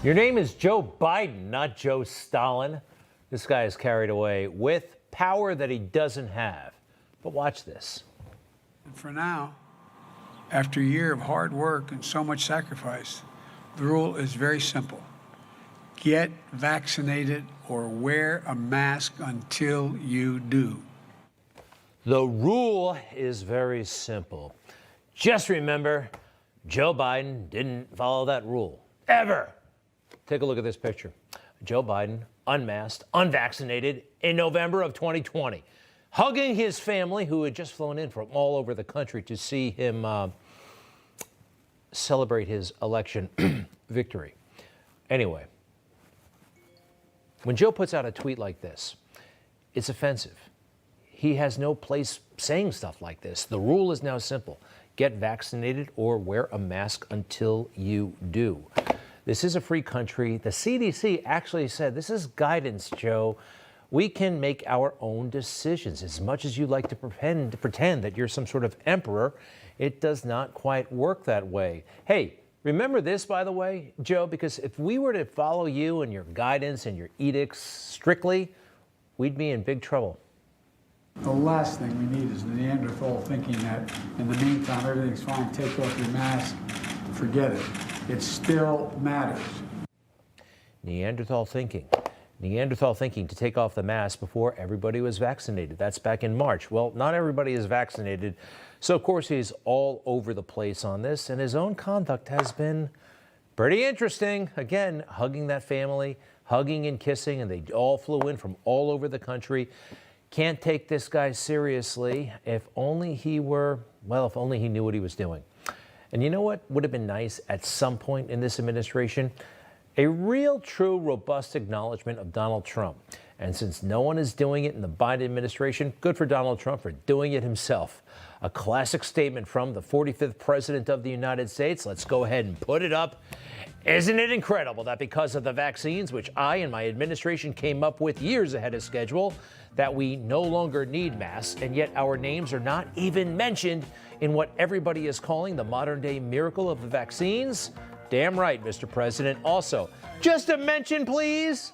Your name is Joe Biden, not Joe Stalin. This guy is carried away with power that he doesn't have. But watch this. For now, after a year of hard work and so much sacrifice, the rule is very simple. Get vaccinated or wear a mask until you do. The rule is very simple. Just remember, Joe Biden didn't follow that rule, ever. Take a look at this picture. Joe Biden, unmasked, unvaccinated, in November of 2020, hugging his family who had just flown in from all over the country to see him celebrate his election victory. Anyway, when Joe puts out a tweet like this, it's offensive. He has no place saying stuff like this. The rule is now simple. Get vaccinated or wear a mask until you do. This is a free country. The CDC actually said, this is guidance, Joe. We can make our own decisions. As much as you like to pretend that you're some sort of emperor, it does not quite work that way. Hey, remember this, by the way, Joe, because if we were to follow you and your guidance and your edicts strictly, we'd be in big trouble. The last thing we need is the Neanderthal thinking that in the meantime everything's fine, take off your mask, forget it. It still matters. Neanderthal thinking. Neanderthal thinking to take off the mask before everybody was vaccinated. That's back in March. Well, not everybody is vaccinated. So, of course, he's all over the place on this. And his own conduct has been pretty interesting. Again, hugging that family, hugging and kissing, and they all flew in from all over the country. Can't take this guy seriously. If only he were, well, if only he knew what he was doing. And you know what would have been nice at some point in this administration? A real, true, robust acknowledgement of Donald Trump. And since no one is doing it in the Biden administration, good for Donald Trump for doing it himself. A classic statement from the 45th president of the United States. Let's go ahead and put it up. Isn't it incredible that because of the vaccines, which I and my administration came up with years ahead of schedule, that we no longer need masks, and yet our names are not even mentioned in what everybody is calling the modern-day miracle of the vaccines? Damn right, Mr. President. Also, just a mention, please.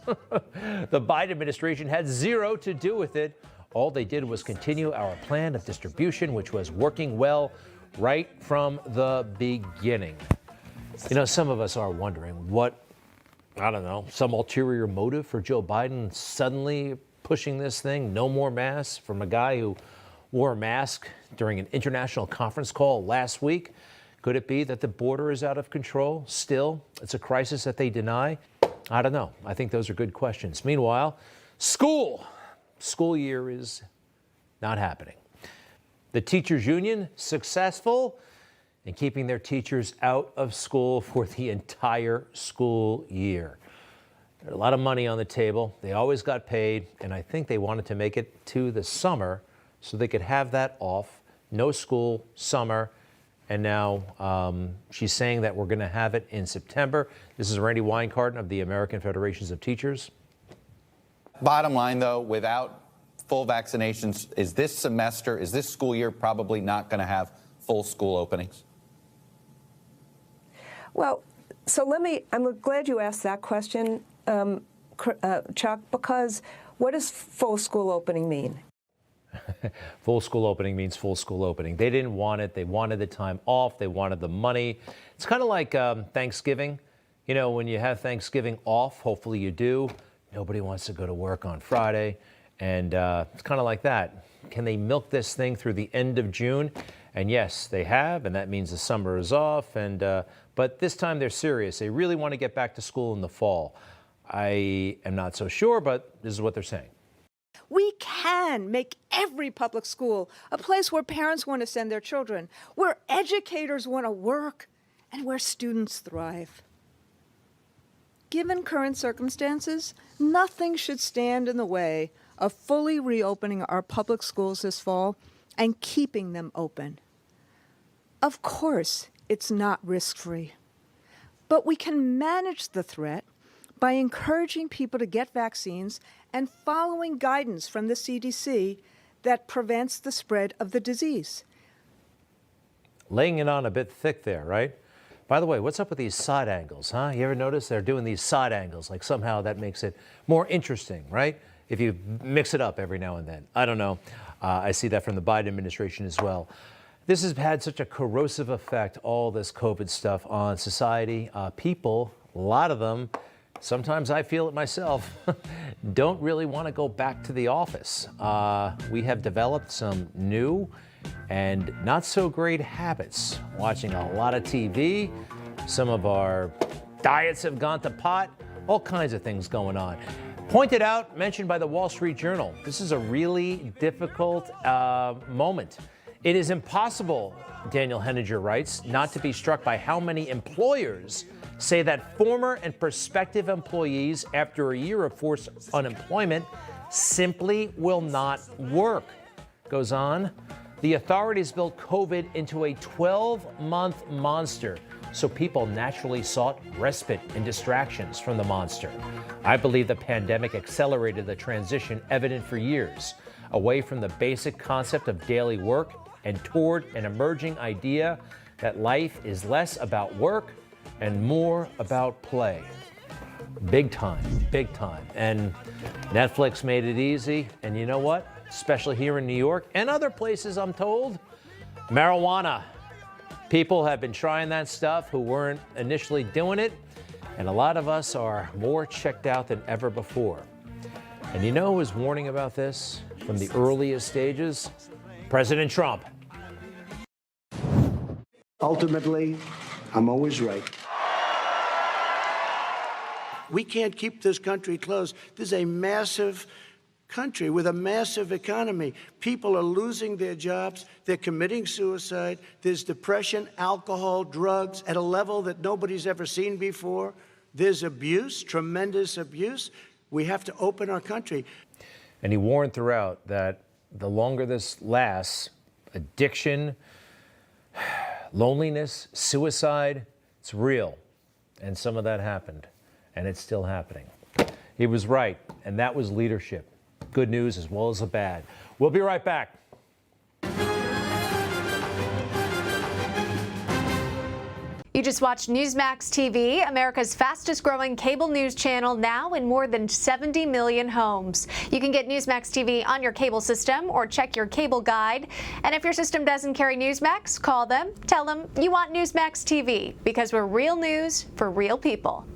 The Biden administration had zero to do with it. All they did was continue our plan of distribution, which was working well right from the beginning. You know, some of us are wondering what, I don't know, some ulterior motive for Joe Biden suddenly pushing this thing, no more masks, from a guy who wore a mask during an international conference call last week. Could it be that the border is out of control still? It's a crisis that they deny? I don't know. I think those are good questions. Meanwhile, school year is not happening. The teachers union successful in keeping their teachers out of school for the entire school year. There's a lot of money on the table. They always got paid, and I think they wanted to make it to the summer so they could have that off. No school, summer, and now she's saying that we're going to have it in September. This is Randy Weingarten of the American Federations of Teachers. Bottom line, though, without full vaccinations, is this semester, is this school year probably not going to have full school openings? Well, so I'm glad you asked that question, Chuck, because what does full school opening mean? Full school opening means full school opening. They didn't want it. They wanted the time off. They wanted the money. It's kind of like Thanksgiving. You know, when you have Thanksgiving off, hopefully you do, nobody wants to go to work on Friday. And it's kind of like that. Can they milk this thing through the end of June? And yes, they have, and that means the summer is off. But this time they're serious. They really want to get back to school in the fall. I am not so sure, but this is what they're saying. We can make every public school a place where parents want to send their children, where educators want to work, and where students thrive. Given current circumstances, nothing should stand in the way of fully reopening our public schools this fall and keeping them open. Of course, it's not risk-free, but we can manage the threat by encouraging people to get vaccines and following guidance from the CDC that prevents the spread of the disease. Laying it on a bit thick there, right? By the way, what's up with these side angles, huh? You ever notice they're doing these side angles? Like somehow that makes it more interesting, right? If you mix it up every now and then. I don't know. I see that from the Biden administration as well. This has had such a corrosive effect, all this COVID stuff on society. People, a lot of them, sometimes I feel it myself, don't really want to go back to the office. We have developed some new and not so great habits. Watching a lot of TV, some of our diets have gone to pot, all kinds of things going on. Pointed out, mentioned by the Wall Street Journal, this is a really difficult moment. It is impossible, Daniel Henninger writes, not to be struck by how many employers say that former and prospective employees, after a year of forced unemployment, simply will not work. Goes on, the authorities built COVID into a 12-month monster, so people naturally sought respite and distractions from the monster. I believe the pandemic accelerated the transition evident for years, away from the basic concept of daily work and toward an emerging idea that life is less about work and more about play. Big time, big time. And Netflix made it easy. And you know what? Especially here in New York and other places, I'm told, marijuana. People have been trying that stuff who weren't initially doing it. And a lot of us are more checked out than ever before. And you know who was warning about this from the earliest stages? President Trump. Ultimately, I'm always right. We can't keep this country closed. This is a massive country with a massive economy. People are losing their jobs. They're committing suicide. There's depression, alcohol, drugs at a level that nobody's ever seen before. There's abuse, tremendous abuse. We have to open our country. And he warned throughout that the longer this lasts, addiction, loneliness, suicide, it's real. And some of that happened, and it's still happening. He was right, and that was leadership. Good news as well as the bad. We'll be right back. You just watched Newsmax TV, America's fastest growing cable news channel, now in more than 70 million homes. You can get Newsmax TV on your cable system or check your cable guide. And if your system doesn't carry Newsmax, call them, tell them you want Newsmax TV, because we're real news for real people.